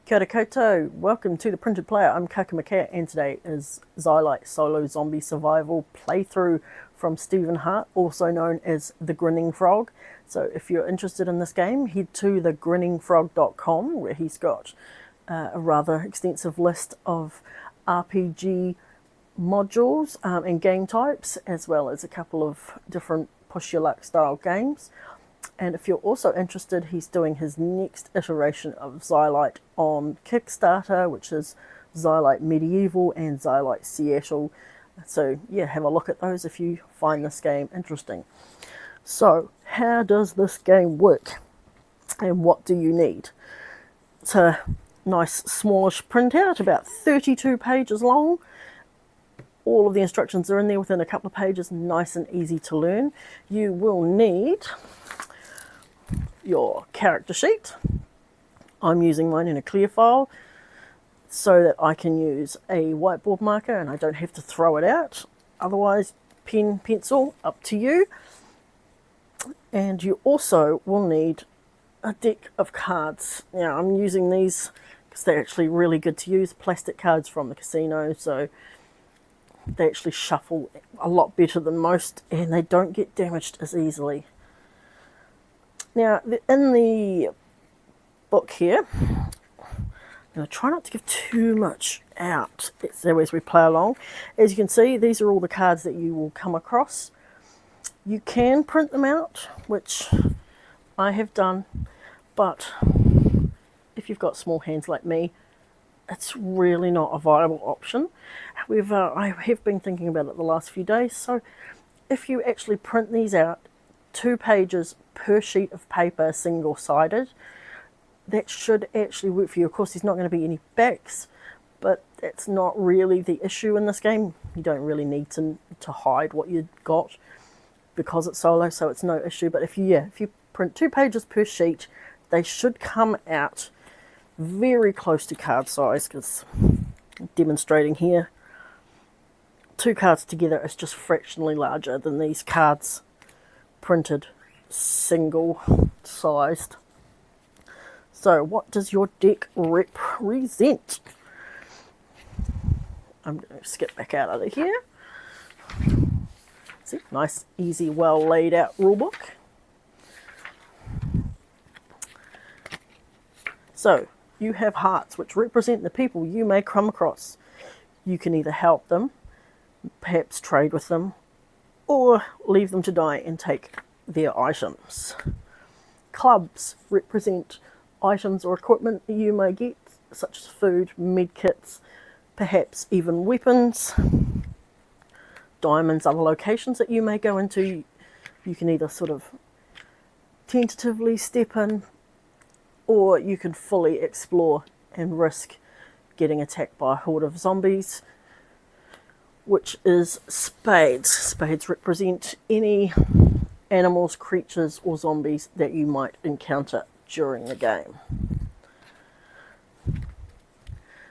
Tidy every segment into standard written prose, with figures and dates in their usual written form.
Kia ora koutou, welcome to the Printed Player. I'm Kakamaka and today is Zilight Solo Zombie Survival playthrough from Stephen Hart, also known as The Grinning Frog. So if you're interested in this game, head to thegrinningfrog.com where he's got a rather extensive list of RPG modules and game types, as well as a couple of different push your luck style games. And if you're also interested, he's doing his next iteration of Zilight on Kickstarter, which is Zilight Medieval and Zilight Seattle. So yeah, have a look at those if you find this game interesting. So how does this game work and what do you need? It's a nice smallish printout, about 32 pages long. All of the instructions are in there within a couple of pages, nice and easy to learn. You will need your character sheet. I'm using mine in a clear file so that I can use a whiteboard marker and I don't have to throw it out. Otherwise, pen, pencil, up to you. And you also will need a deck of cards. Now, I'm using these because they're actually really good to use. Plastic cards from the casino, so they actually shuffle a lot better than most and they don't get damaged as easily. Now, in the book here, I'm going to try not to give too much out as we play along. As you can see, these are all the cards that you will come across. You can print them out, which I have done, but if you've got small hands like me, it's really not a viable option. However, I have been thinking about it the last few days, so if you actually print these out, 2 pages per sheet of paper, single-sided, that should actually work for you. Of course, there's not going to be any backs, but that's not really the issue in this game. You don't really need to hide what you've got because it's solo, so it's no issue. But if you print 2 pages per sheet, they should come out very close to card size, because I'm demonstrating here, 2 cards together is just fractionally larger than these cards printed single sized. So what does your deck represent? I'm going to skip back out of here. See, nice, easy, well laid out rulebook. So you have hearts, which represent the people you may come across. You can either help them, perhaps trade with them, or leave them to die and take their items. Clubs represent items or equipment that you may get, such as food, medkits, perhaps even weapons. Diamonds, other locations that you may go into. You can either sort of tentatively step in, or you can fully explore and risk getting attacked by a horde of zombies, which is spades. Spades represent any animals, creatures, or zombies that you might encounter during the game.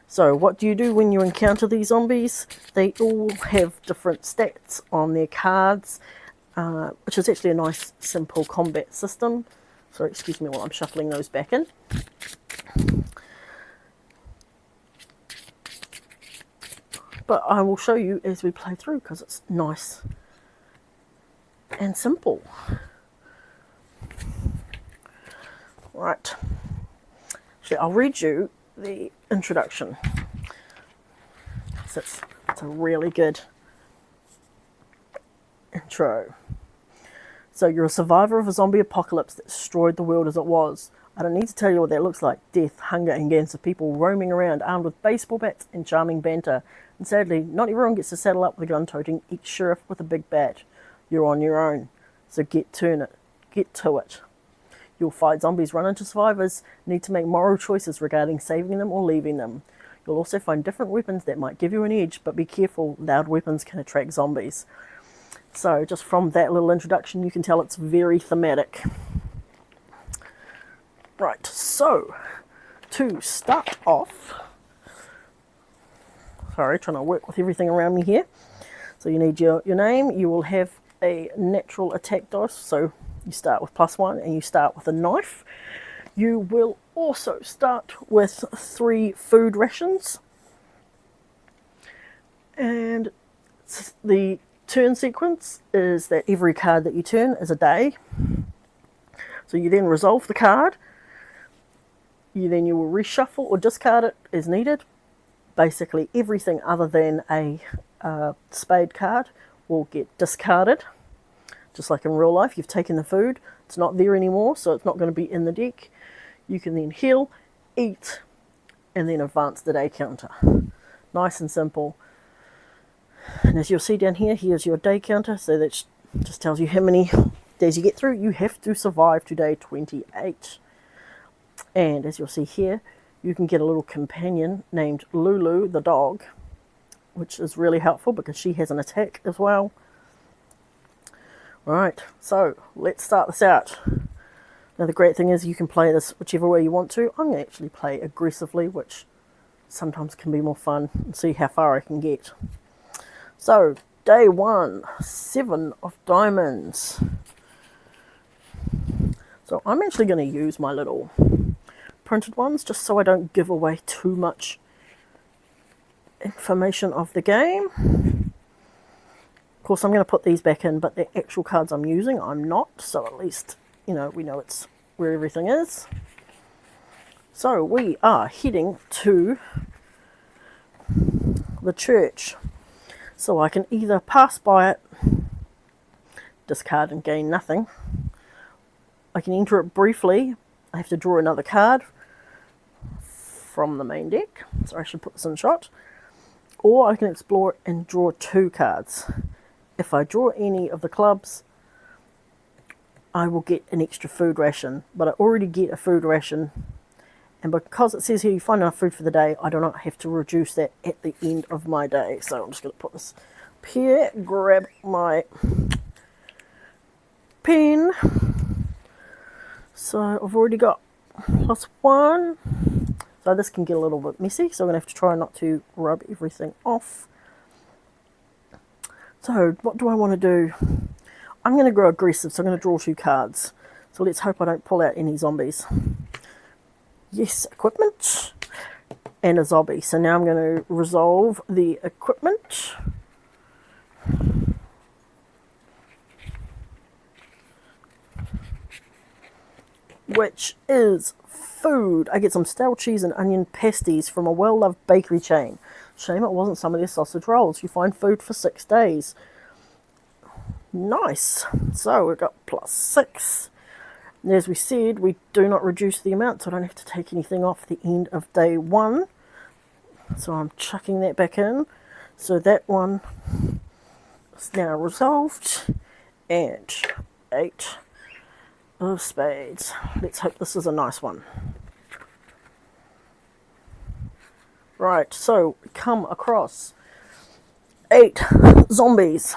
So what do you do when you encounter these zombies? They all have different stats on their cards, which is actually a nice, simple combat system. So excuse me while I'm shuffling those back in. But I will show you as we play through because it's nice and simple. Right. Actually, I'll read you the introduction. So it's a really good intro. So you're a survivor of a zombie apocalypse that destroyed the world as it was. I don't need to tell you what that looks like. Death, hunger, and gangs of people roaming around armed with baseball bats and charming banter. And sadly, not everyone gets to saddle up with a gun-toting each sheriff with a big bat. You're on your own. So get to it. You'll fight zombies, run into survivors, need to make moral choices regarding saving them or leaving them. You'll also find different weapons that might give you an edge, but be careful, loud weapons can attract zombies. So just from that little introduction, you can tell it's very thematic. Right, so to start off, sorry, trying to work with everything around me here. So you need your name. You will have a natural attack dice, so you start with +1 and you start with a knife. You will also start with 3 food rations, and the turn sequence is that every card that you turn is a day. So you then resolve the card, you will reshuffle or discard it as needed. Basically everything other than a spade card will get discarded. Just like in real life, you've taken the food, it's not there anymore, so it's not going to be in the deck. You can then heal, eat, and then advance the day counter. Nice and simple. And as you'll see down here, here's your day counter, so that just tells you how many days you get through. You have to survive to day 28. And as you'll see here, you can get a little companion named Lulu the dog, which is really helpful because she has an attack as well. Right, so let's start this out. Now the great thing is you can play this whichever way you want to. I'm going to actually play aggressively, which sometimes can be more fun, and see how far I can get. So, day 1, 7 of diamonds. So I'm actually going to use my little printed ones just so I don't give away too much information of the game. Of course, I'm going to put these back in, but the actual cards I'm using, I'm not. So at least, you know, we know it's where everything is. So we are heading to the church. So I can either pass by it, discard and gain nothing. I can enter it briefly. I have to draw another card from the main deck. So I should put this in shot. Or I can explore it and draw 2 cards. If I draw any of the clubs, I will get an extra food ration. But I already get a food ration. And because it says here you find enough food for the day, I do not have to reduce that at the end of my day. So I'm just going to put this up here, grab my pen. So I've already got +1. So this can get a little bit messy, so I'm going to have to try not to rub everything off. So what do I want to do? I'm going to go aggressive, so I'm going to draw 2 cards. So let's hope I don't pull out any zombies. Yes, equipment and a zombie. So now I'm going to resolve the equipment. Which is food. I get some stale cheese and onion pasties from a well-loved bakery chain. Shame it wasn't some of their sausage rolls. You find food for 6 days. Nice. So we've got +6. And as we said, we do not reduce the amount, so I don't have to take anything off the end of day 1. So I'm chucking that back in. So that one is now resolved. And 8 of spades. Let's hope this is a nice one. Right, so we come across 8 zombies.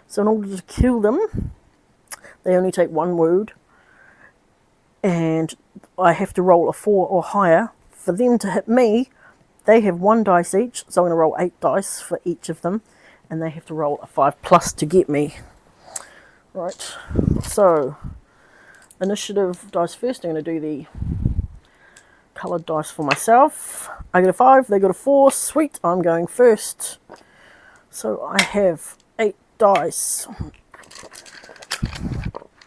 So in order to kill them, they only take 1 wound. And I have to roll a 4 or higher. For them to hit me, they have 1 dice each. So I'm going to roll 8 dice for each of them. And they have to roll a 5+ to get me. Right, so initiative dice first. I'm going to do the coloured dice for myself. I get a 5, they got a 4. Sweet, I'm going first. So I have 8 dice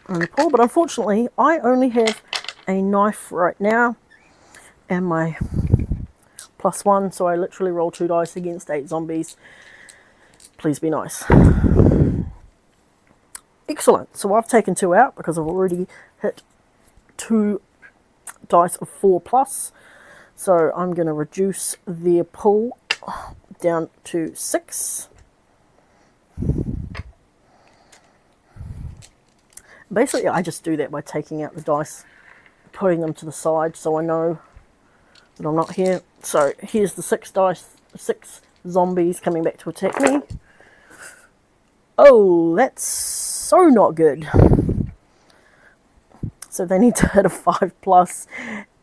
on the pool, but unfortunately I only have a knife right now and my +1, so I literally roll 2 dice against 8 zombies. Please be nice. Excellent. So I've taken 2 out because I've already hit 2 dice of 4+. So I'm going to reduce their pool down to 6. Basically, I just do that by taking out the dice, putting them to the side so I know that I'm not here. So here's the 6 dice, 6 zombies coming back to attack me. Oh, that's so not good. So they need to hit a 5+,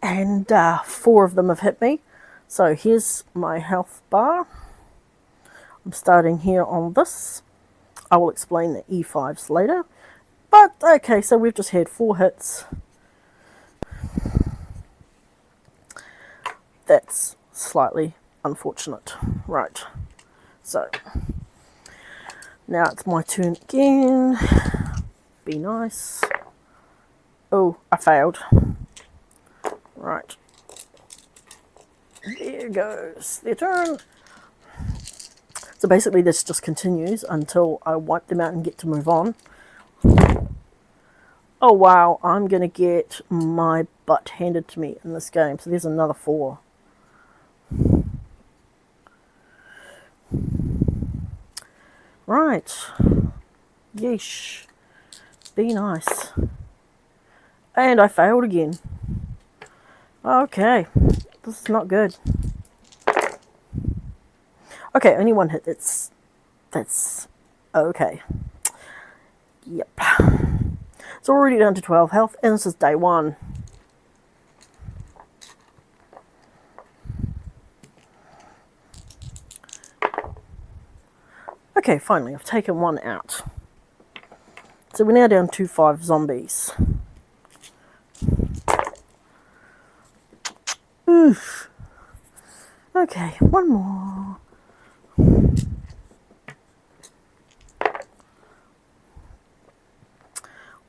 and 4 of them have hit me. So here's my health bar. I'm starting here on this. I will explain the E5s later. But, okay, so we've just had 4 hits. that's slightly unfortunate. Right, so now it's my turn again. Be nice. Oh, I failed. Right. There goes their turn. So basically this just continues until I wipe them out and get to move on. Oh wow, I'm going to get my butt handed to me in this game. So there's another 4. Right. Yeesh. Be nice. And I failed again. Okay. This is not good. Okay, only 1 hit. That's okay. Yep. It's already down to 12 health, and this is day 1. Okay, finally, I've taken 1 out. So we're now down to 5 zombies. Oof. Okay, 1 more.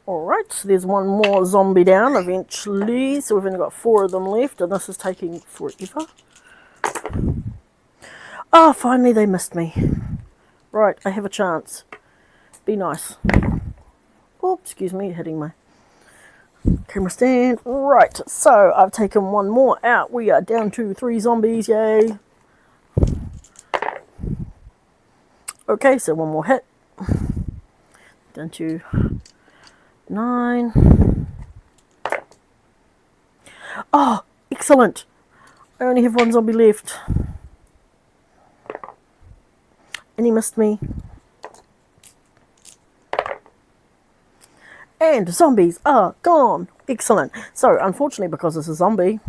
Alright, so there's 1 more zombie down eventually. So we've only got 4 of them left, and this is taking forever. Oh, finally they missed me. Right, I have a chance. Be nice. Oh, excuse me, hitting my camera stand. Right, so I've taken 1 more out. We are down to 3 zombies, yay. Okay, so 1 more hit. Down to 9. Oh, excellent. I only have 1 zombie left. And he missed me. And zombies are gone. Excellent. So, unfortunately, because it's a zombie,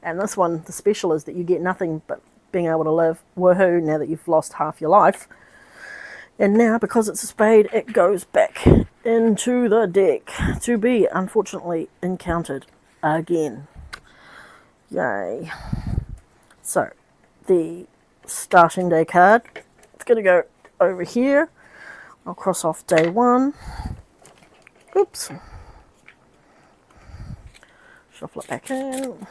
and this one, the special is that you get nothing but being able to live. Woohoo, now that you've lost half your life. And now, because it's a spade, it goes back into the deck to be, unfortunately, encountered again. Yay. So, the starting day card, it's going to go over here. I'll cross off day 1. Oops. Shuffle it back in.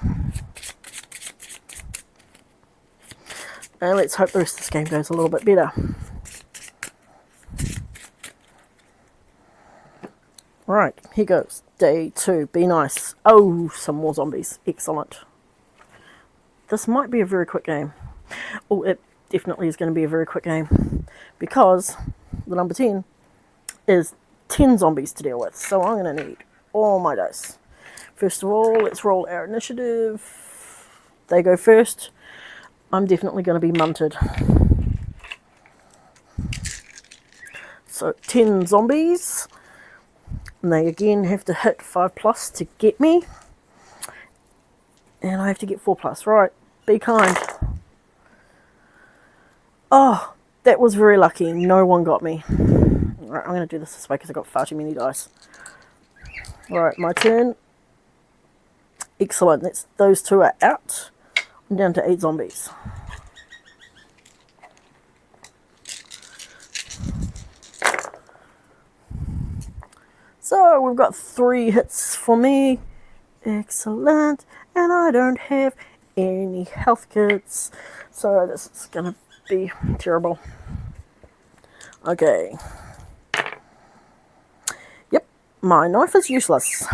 And let's hope the rest of this game goes a little bit better. Right, here goes. Day 2. Be nice. Oh, some more zombies. Excellent. This might be a very quick game. Oh, it definitely is going to be a very quick game. Because the number 10 is 10 zombies to deal with. So I'm going to need all my dice. First of all, let's roll our initiative. They go first. I'm definitely going to be munted. So 10 zombies. And they again have to hit 5+ to get me. And I have to get 4+. Right, be kind. Oh, that was very lucky. No one got me. Right, I'm going to do this way because I've got far too many dice. Right, my turn. Excellent. Those 2 are out. I'm down to 8 zombies. So we've got 3 hits for me. Excellent. And I don't have any health kits. So this is going to be terrible. Okay. Yep. My knife is useless.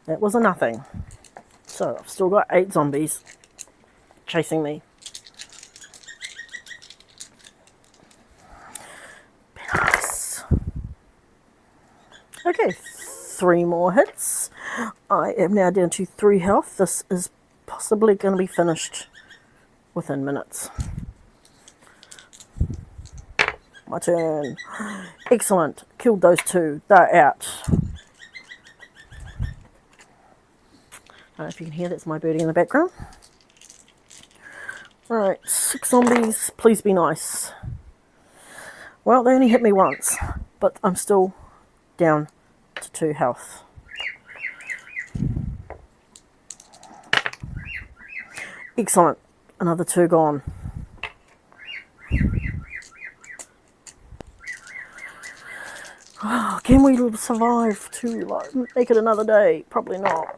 That was a nothing. So I've still got 8 zombies chasing me. Nice. Okay, 3 more hits. I am now down to 3 health. This is possibly going to be finished within minutes. My turn. Excellent. Killed those 2. They're out. I don't know if you can hear, that's my birdie in the background. Alright, 6 zombies. Please be nice. Well, they only hit me once, but I'm still down to 2 health. Excellent. Another 2 gone. Oh, can we survive to like make it another day? Probably not.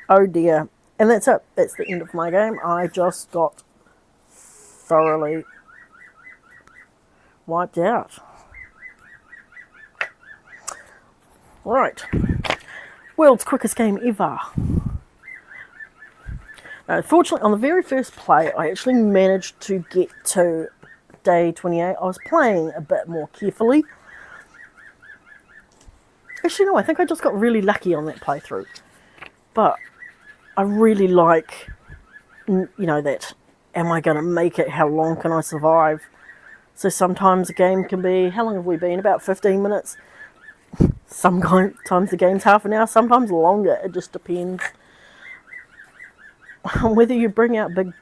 Oh dear. And that's it. That's the end of my game. I just got thoroughly wiped out. Right. World's quickest game ever. Now, fortunately, on the very first play, I actually managed to get to day 28. I was playing a bit more carefully. Actually, no, I think I just got really lucky on that playthrough. But I really like, you know, that, am I going to make it? How long can I survive? So sometimes a game can be, how long have we been? About 15 minutes. Sometimes the game's half an hour, sometimes longer. It just depends on whether you bring out big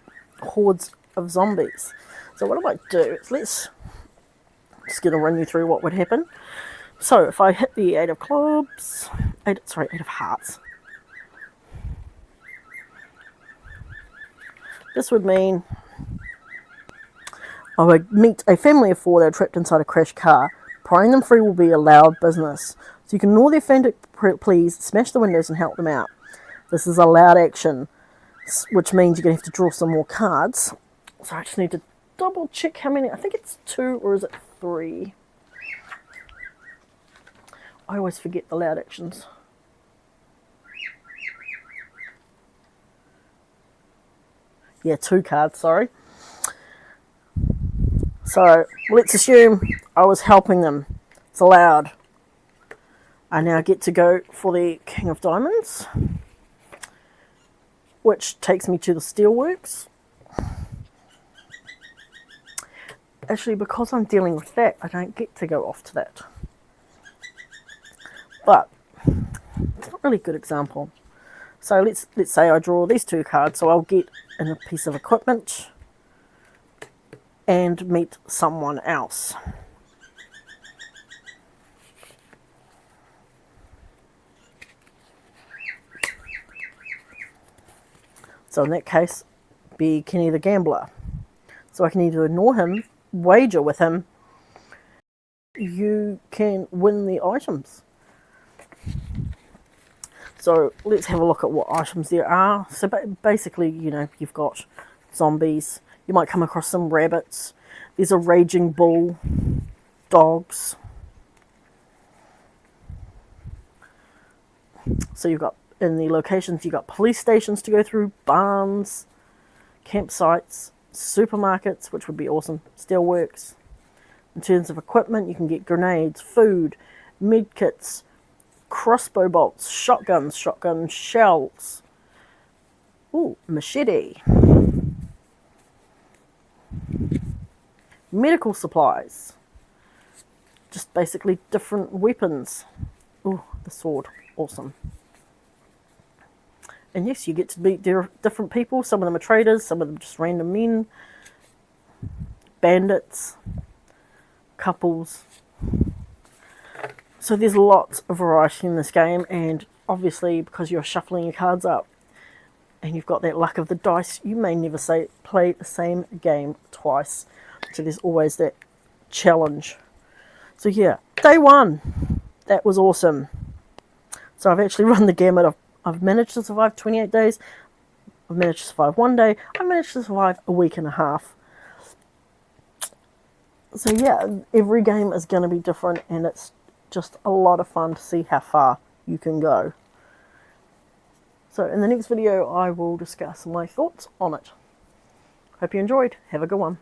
hordes of zombies. So what I might do is just going to run you through what would happen. So if I hit the 8 of clubs, 8 of hearts. This would mean I would meet a family of 4 that are trapped inside a crashed car. Prying them free will be a loud business. So you can ignore their frantic pleas, smash the windows and help them out. This is a loud action, which means you're going to have to draw some more cards. So I just need to double check how many. I think it's 2 or is it 3? I always forget the loud actions. Yeah, 2 cards, sorry. So let's assume I was helping them. It's allowed. I now get to go for the King of Diamonds, which takes me to the Steelworks. Actually, because I'm dealing with that, I don't get to go off to that. But it's not really a good example. So let's say I draw these 2 cards, so I'll get in a piece of equipment and meet someone else. So in that case, be Kenny the Gambler. So I can either ignore him, wager with him, you can win the items. So let's have a look at what items there are. So basically, you know, you've got zombies. You might come across some rabbits. There's a raging bull. Dogs. So you've got, in the locations, you've got police stations to go through, barns, campsites, supermarkets, which would be awesome, steelworks. In terms of equipment, you can get grenades, food, med kits, crossbow bolts, shotgun shells. Ooh, machete. Medical supplies. Just basically different weapons. Ooh, the sword. Awesome. And yes, you get to meet different people. Some of them are traders, some of them just random men. Bandits. Couples. So there's lots of variety in this game, and obviously because you're shuffling your cards up and you've got that luck of the dice, you may never play the same game twice. So there's always that challenge. So yeah, day 1, that was awesome. So I've actually run the gamut. I've managed to survive 28 days. I've managed to survive 1 day. I've managed to survive a week and a half. So yeah, every game is going to be different, and it's just a lot of fun to see how far you can go. So in the next video, I will discuss my thoughts on it. Hope you enjoyed. Have a good one.